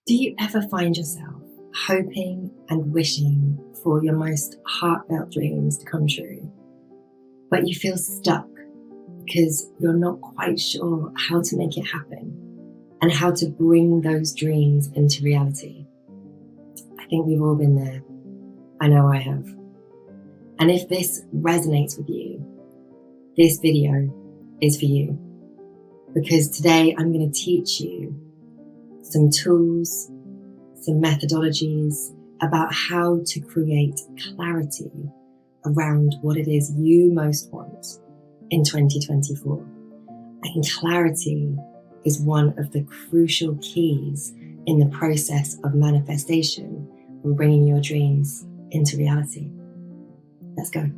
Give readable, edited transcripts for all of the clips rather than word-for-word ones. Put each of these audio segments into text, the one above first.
Do you ever find yourself hoping and wishing for your most heartfelt dreams to come true, but you feel stuck because you're not quite sure how to make it happen and how to bring those dreams into reality? I think we've all been there. I know I have. And if this resonates with you, this video is for you, because today I'm going to teach you some tools, some methodologies about how to create clarity around what it is you most want in 2024. And clarity is one of the crucial keys in the process of manifestation and bringing your dreams into reality. Let's go.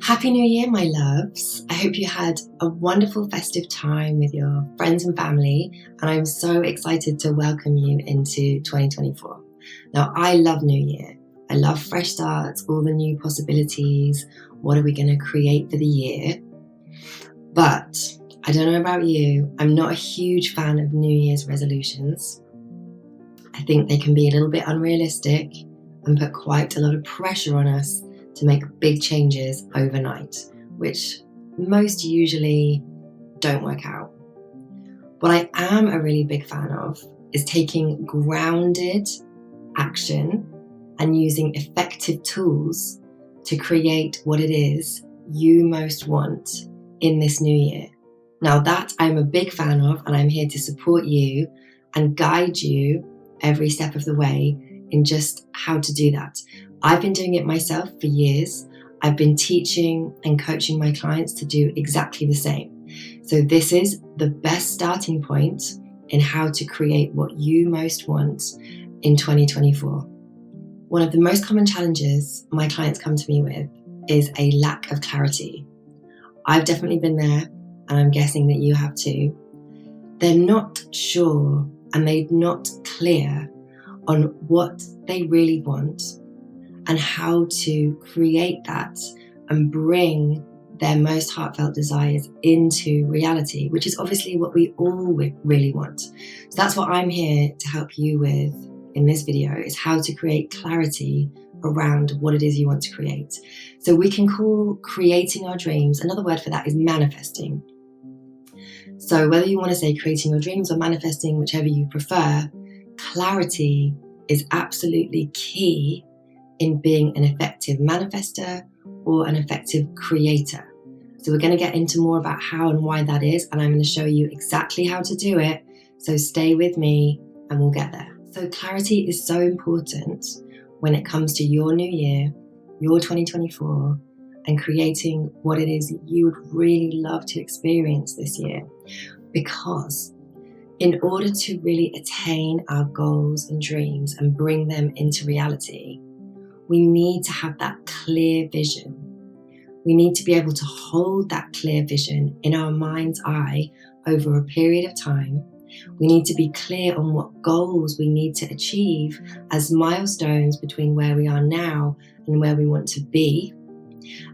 Happy New Year, my loves. I hope you had a wonderful festive time with your friends and family, and I'm so excited to welcome you into 2024. Now, I love New Year. I love fresh starts, all the new possibilities. What are we going to create for the year? But I don't know about you, I'm not a huge fan of New Year's resolutions. I think they can be a little bit unrealistic and put quite a lot of pressure on us to make big changes overnight, which most usually don't work out. What I am a really big fan of is taking grounded action and using effective tools to create what it is you most want in this new year. Now that I'm a big fan of, and I'm here to support you and guide you every step of the way in just how to do that. I've been doing it myself for years. I've been teaching and coaching my clients to do exactly the same. So this is the best starting point in how to create what you most want in 2024. One of the most common challenges my clients come to me with is a lack of clarity. I've definitely been there, and I'm guessing that you have too. They're not sure and they're not clear on what they really want and how to create that and bring their most heartfelt desires into reality, which is obviously what we all really want. So that's what I'm here to help you with in this video, is how to create clarity around what it is you want to create. So we can call creating our dreams, another word for that is manifesting. So whether you want to say creating your dreams or manifesting, whichever you prefer, clarity is absolutely key in being an effective manifester or an effective creator. So we're going to get into more about how and why that is, and I'm going to show you exactly how to do it. So stay with me and we'll get there. So clarity is so important when it comes to your new year, your 2024, and creating what it is you would really love to experience this year. Because in order to really attain our goals and dreams and bring them into reality, we need to have that clear vision. We need to be able to hold that clear vision in our mind's eye over a period of time. We need to be clear on what goals we need to achieve as milestones between where we are now and where we want to be.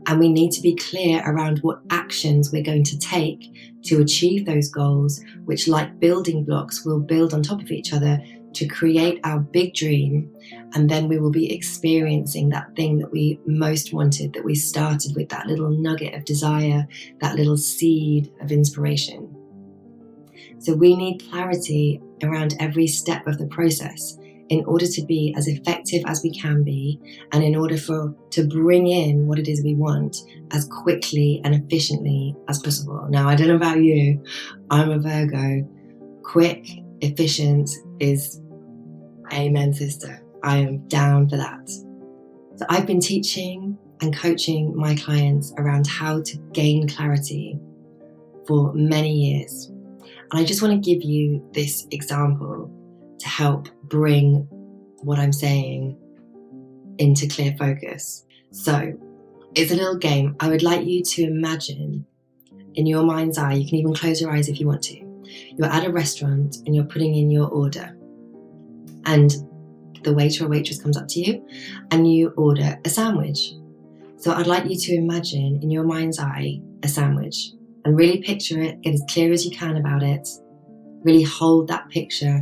And we need to be clear around what actions we're going to take to achieve those goals, which, like building blocks, will build on top of each other to create our big dream. And then we will be experiencing that thing that we most wanted, that we started with, that little nugget of desire, that little seed of inspiration. So we need clarity around every step of the process in order to be as effective as we can be, and in order to bring in what it is we want as quickly and efficiently as possible. Now, I don't know about you, I'm a Virgo. Quick, efficient is amen, sister. I am down for that. So I've been teaching and coaching my clients around how to gain clarity for many years. And I just want to give you this example to help bring what I'm saying into clear focus. So it's a little game. I would like you to imagine in your mind's eye, you can even close your eyes if you want to. You're at a restaurant and you're putting in your order. And the waiter or waitress comes up to you and you order a sandwich. So I'd like you to imagine in your mind's eye a sandwich and really picture it, get as clear as you can about it. Really hold that picture.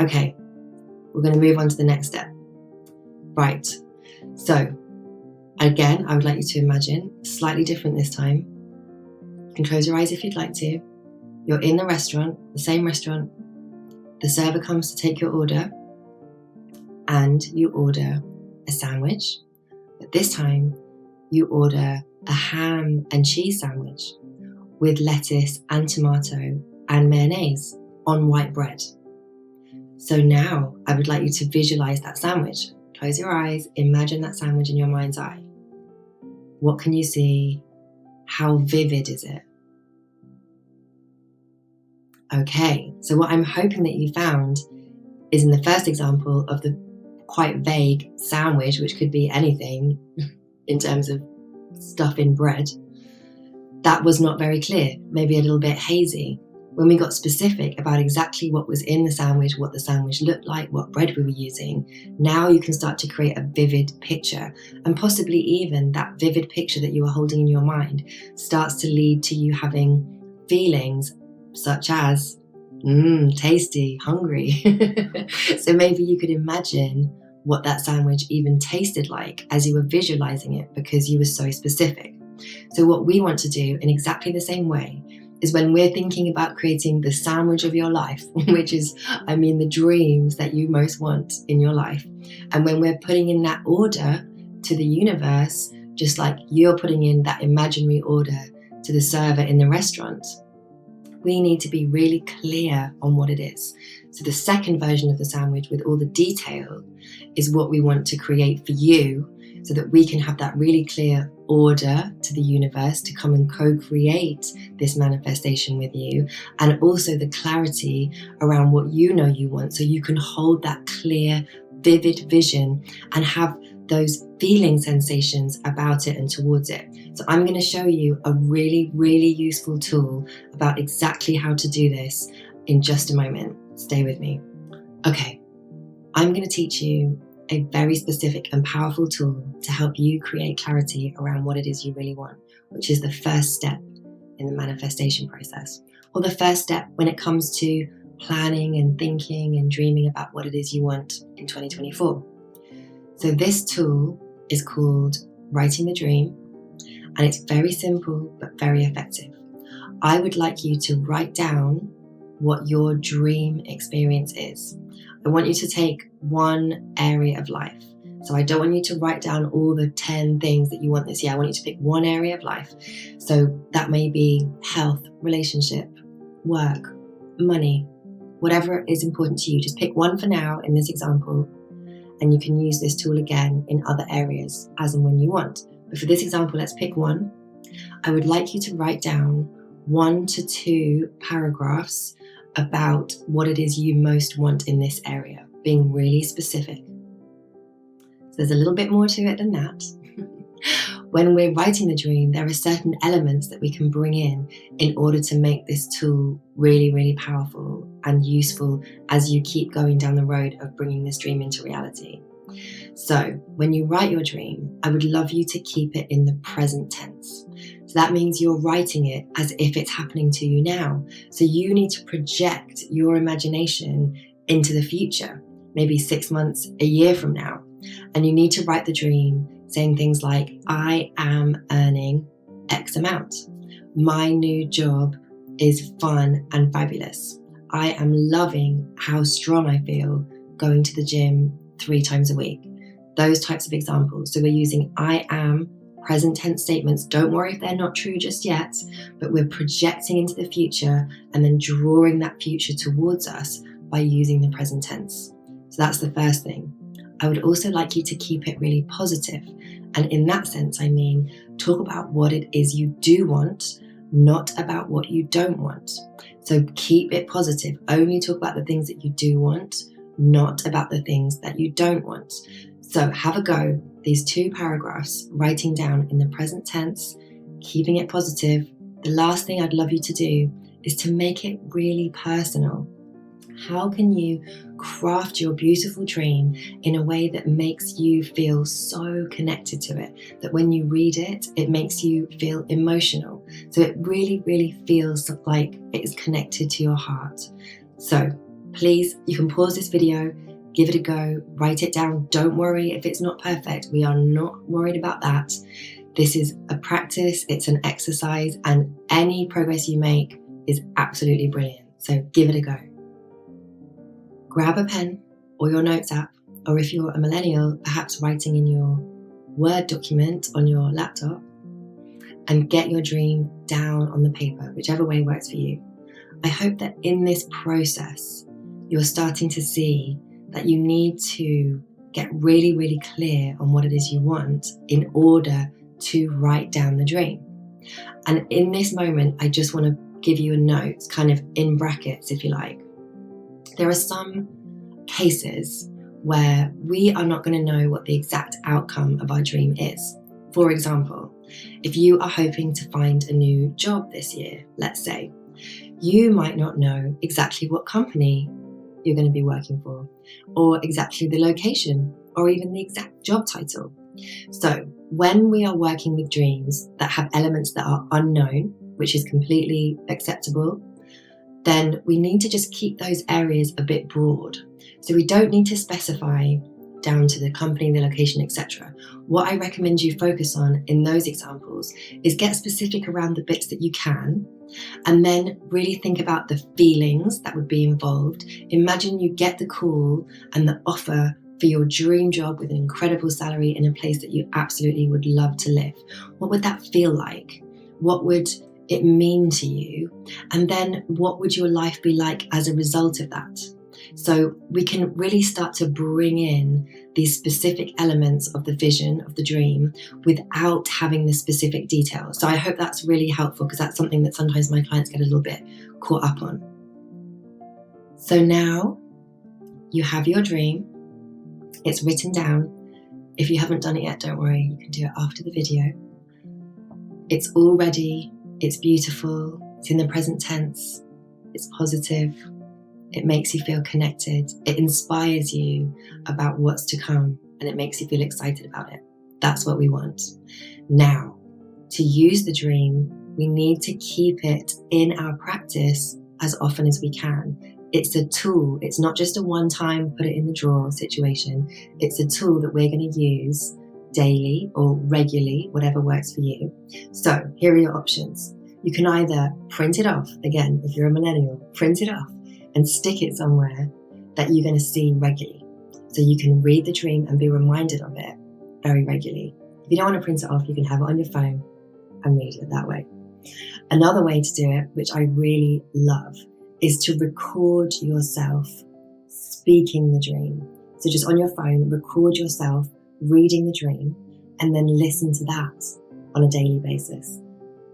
Okay, we're going to move on to the next step. Right, so again, I would like you to imagine, slightly different this time. You can close your eyes if you'd like to. You're in the restaurant, the same restaurant. The server comes to take your order, and you order a sandwich. But this time, you order a ham and cheese sandwich with lettuce and tomato and mayonnaise on white bread. So now I would like you to visualize that sandwich. Close your eyes, imagine that sandwich in your mind's eye. What can you see? How vivid is it? Okay, so what I'm hoping that you found is in the first example of the quite vague sandwich, which could be anything in terms of stuff in bread, that was not very clear, maybe a little bit hazy. When we got specific about exactly what was in the sandwich, what the sandwich looked like, what bread we were using, now you can start to create a vivid picture. And possibly even that vivid picture that you are holding in your mind starts to lead to you having feelings such as, tasty, hungry. So maybe you could imagine what that sandwich even tasted like as you were visualizing it because you were so specific. So what we want to do in exactly the same way is when we're thinking about creating the sandwich of your life, which is, the dreams that you most want in your life. And when we're putting in that order to the universe, just like you're putting in that imaginary order to the server in the restaurant, we need to be really clear on what it is. So the second version of the sandwich with all the detail is what we want to create for you so that we can have that really clear order to the universe to come and co-create this manifestation with you, and also the clarity around what you know you want so you can hold that clear, vivid vision and have those feeling sensations about it and towards it. So I'm going to show you a really, really useful tool about exactly how to do this in just a moment. Stay with me. Okay, I'm going to teach you a very specific and powerful tool to help you create clarity around what it is you really want, which is the first step in the manifestation process, or the first step when it comes to planning and thinking and dreaming about what it is you want in 2024. So this tool is called Writing the Dream, and it's very simple but very effective. I would like you to write down what your dream experience is. I want you to take one area of life. So I don't want you to write down all the 10 things that you want this year. I want you to pick one area of life. So that may be health, relationship, work, money, whatever is important to you. Just pick one for now in this example, and you can use this tool again in other areas as and when you want. But for this example, let's pick one. I would like you to write down 1 to 2 paragraphs about what it is you most want in this area, being really specific. So there's a little bit more to it than that. When we're writing the dream, there are certain elements that we can bring in order to make this tool really, really powerful and useful as you keep going down the road of bringing this dream into reality. So when you write your dream, I would love you to keep it in the present tense. So that means you're writing it as if it's happening to you now. So you need to project your imagination into the future, maybe 6 months, a year from now. And you need to write the dream saying things like, I am earning X amount. My new job is fun and fabulous. I am loving how strong I feel going to the gym 3 times a week. Those types of examples. So we're using I am present tense statements. Don't worry if they're not true just yet, but we're projecting into the future and then drawing that future towards us by using the present tense. So that's the first thing. I would also like you to keep it really positive. And in that sense, I mean, talk about what it is you do want, not about what you don't want. So keep it positive. Only talk about the things that you do want, not about the things that you don't want. So have a go, these 2 paragraphs, writing down in the present tense, keeping it positive. The last thing I'd love you to do is to make it really personal. How can you craft your beautiful dream in a way that makes you feel so connected to it, that when you read it, it makes you feel emotional. So it really, really feels like it is connected to your heart. So Please, you can pause this video, give it a go, write it down. Don't worry if it's not perfect. We are not worried about that. This is a practice, it's an exercise, and any progress you make is absolutely brilliant. So give it a go. Grab a pen or your notes app, or if you're a millennial, perhaps writing in your Word document on your laptop, and get your dream down on the paper, whichever way works for you. I hope that in this process, you're starting to see that you need to get really, really clear on what it is you want in order to write down the dream. And in this moment, I just want to give you a note, kind of in brackets, if you like. There are some cases where we are not going to know what the exact outcome of our dream is. For example, if you are hoping to find a new job this year, let's say, you might not know exactly what company you're going to be working for, or exactly the location, or even the exact job title. So when we are working with dreams that have elements that are unknown, which is completely acceptable, then we need to just keep those areas a bit broad. So we don't need to specify down to the company, the location, etc. What I recommend you focus on in those examples is get specific around the bits that you can, and then really think about the feelings that would be involved. Imagine you get the call and the offer for your dream job with an incredible salary in a place that you absolutely would love to live. What would that feel like? What would it mean to you? And then what would your life be like as a result of that? So we can really start to bring in these specific elements of the vision of the dream without having the specific details. So I hope that's really helpful, because that's something that sometimes my clients get a little bit caught up on. So now you have your dream. It's written down. If you haven't done it yet, don't worry, you can do it after the video. It's all ready. It's beautiful. It's in the present tense. It's positive. It makes you feel connected. It inspires you about what's to come, and it makes you feel excited about it. That's what we want. Now, to use the dream, we need to keep it in our practice as often as we can. It's a tool. It's not just a one-time put it in the drawer situation. It's a tool that we're going to use daily or regularly, whatever works for you. So here are your options. You can either print it off, again, if you're a millennial, print it off and stick it somewhere that you're going to see regularly. So you can read the dream and be reminded of it very regularly. If you don't want to print it off, you can have it on your phone and read it that way. Another way to do it, which I really love, is to record yourself speaking the dream. So just on your phone, record yourself reading the dream and then listen to that on a daily basis.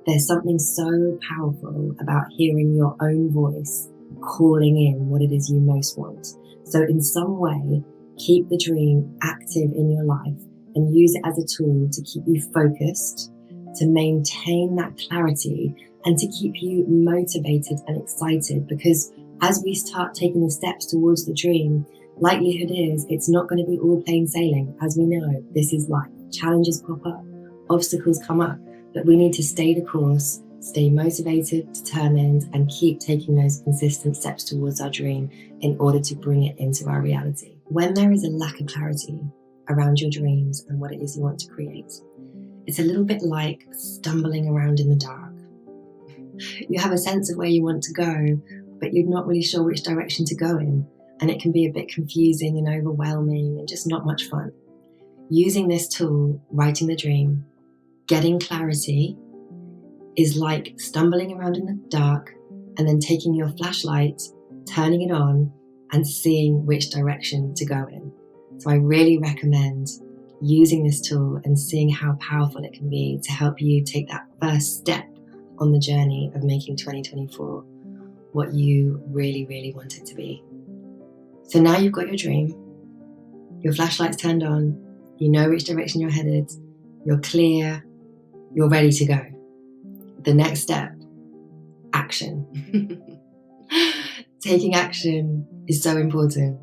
There's something so powerful about hearing your own voice calling in what it is you most want. So in some way, keep the dream active in your life and use it as a tool to keep you focused, to maintain that clarity, and to keep you motivated and excited. Because as we start taking the steps towards the dream, likelihood is it's not going to be all plain sailing. As we know, this is life. Challenges pop up, obstacles come up, but we need to stay the course, stay motivated, determined, and keep taking those consistent steps towards our dream in order to bring it into our reality. When there is a lack of clarity around your dreams and what it is you want to create, it's a little bit like stumbling around in the dark. You have a sense of where you want to go, but you're not really sure which direction to go in, and it can be a bit confusing and overwhelming and just not much fun. Using this tool, writing the dream, getting clarity, is like stumbling around in the dark and then taking your flashlight, turning it on, and seeing which direction to go in. So I really recommend using this tool and seeing how powerful it can be to help you take that first step on the journey of making 2024 what you really, really want it to be. So now you've got your dream, your flashlight's turned on, you know which direction you're headed, you're clear, you're ready to go. The next step, action. Taking action is so important.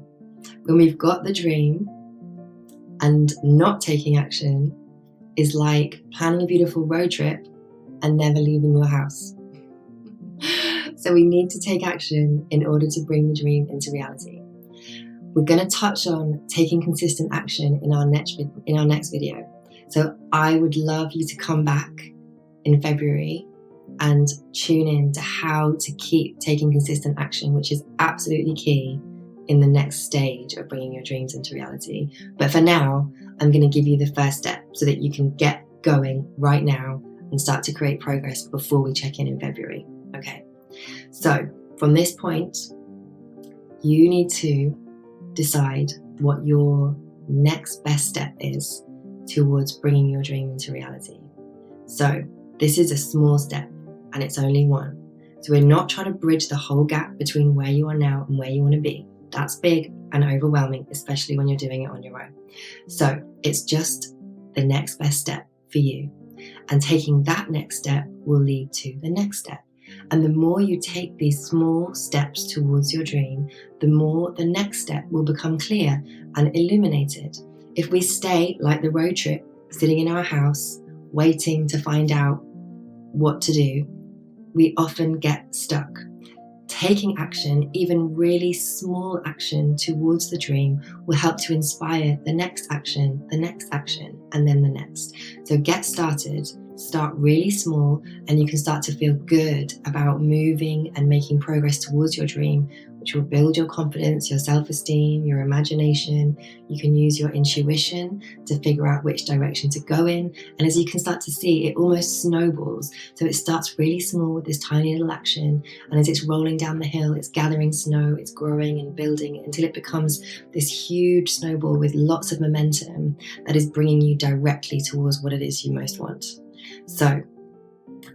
When we've got the dream, and not taking action is like planning a beautiful road trip and never leaving your house. So we need to take action in order to bring the dream into reality. We're going to touch on taking consistent action in our next video. So I would love you to come back in February and tune in to how to keep taking consistent action, which is absolutely key in the next stage of bringing your dreams into reality. But for now, I'm going to give you the first step so that you can get going right now and start to create progress before we check in February. Okay, so from this point, you need to decide what your next best step is towards bringing your dream into reality. So this is a small step and it's only one. So we're not trying to bridge the whole gap between where you are now and where you want to be. That's big and overwhelming, especially when you're doing it on your own. So it's just the next best step for you. And taking that next step will lead to the next step. And the more you take these small steps towards your dream, the more the next step will become clear and illuminated. If we stay like the road trip, sitting in our house, waiting to find out what to do, we often get stuck. Taking action, even really small action towards the dream, will help to inspire the next action, and then the next. So get started, start really small, and you can start to feel good about moving and making progress towards your dream, which will build your confidence, your self-esteem, your imagination. You can use your intuition to figure out which direction to go in. And as you can start to see, it almost snowballs. So it starts really small with this tiny little action. And as it's rolling down the hill, it's gathering snow, it's growing and building until it becomes this huge snowball with lots of momentum that is bringing you directly towards what it is you most want. So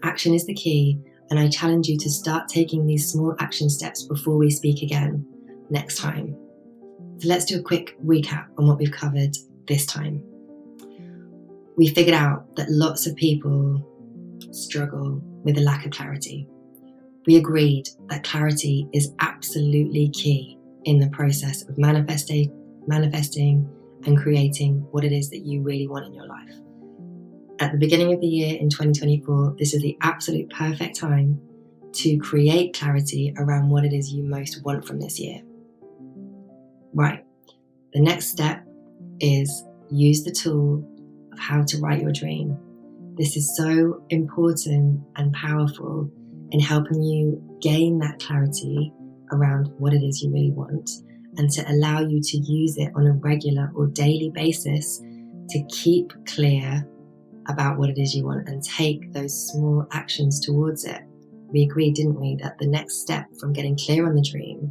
action is the key. And I challenge you to start taking these small action steps before we speak again next time. So let's do a quick recap on what we've covered this time. We figured out that lots of people struggle with a lack of clarity. We agreed that clarity is absolutely key in the process of manifesting and creating what it is that you really want in your life. At the beginning of the year in 2024, this is the absolute perfect time to create clarity around what it is you most want from this year. Right. The next step is use the tool of how to write your dream. This is so important and powerful in helping you gain that clarity around what it is you really want and to allow you to use it on a regular or daily basis to keep clear about what it is you want and take those small actions towards it. We agreed, didn't we, that the next step from getting clear on the dream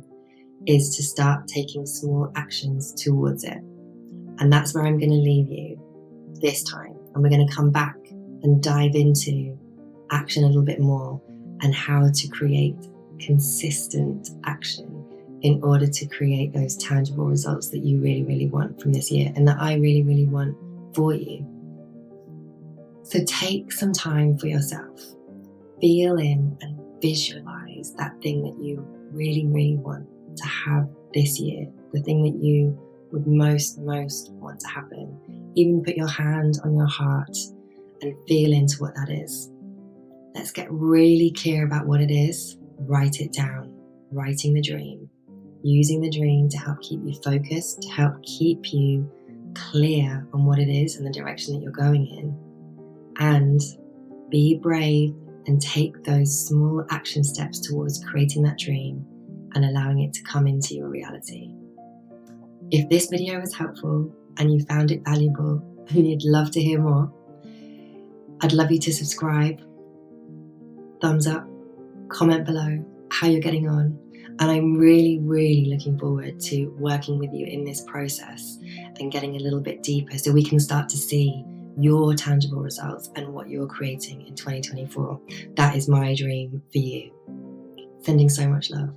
is to start taking small actions towards it. And that's where I'm going to leave you this time. And we're going to come back and dive into action a little bit more and how to create consistent action in order to create those tangible results that you really, really want from this year and that I really, really want for you. So take some time for yourself. Feel in and visualize that thing that you really, really want to have this year, the thing that you would most want to happen. Even put your hand on your heart and feel into what that is. Let's get really clear about what it is. Write it down. Writing the dream. Using the dream to help keep you focused, to help keep you clear on what it is and the direction that you're going in. And be brave and take those small action steps towards creating that dream and allowing it to come into your reality. If this video was helpful and you found it valuable and you'd love to hear more, I'd love you to subscribe, thumbs up, comment below how you're getting on. And I'm really, really looking forward to working with you in this process and getting a little bit deeper so we can start to see your tangible results and what you're creating in 2024. That is my dream for you. Sending so much love.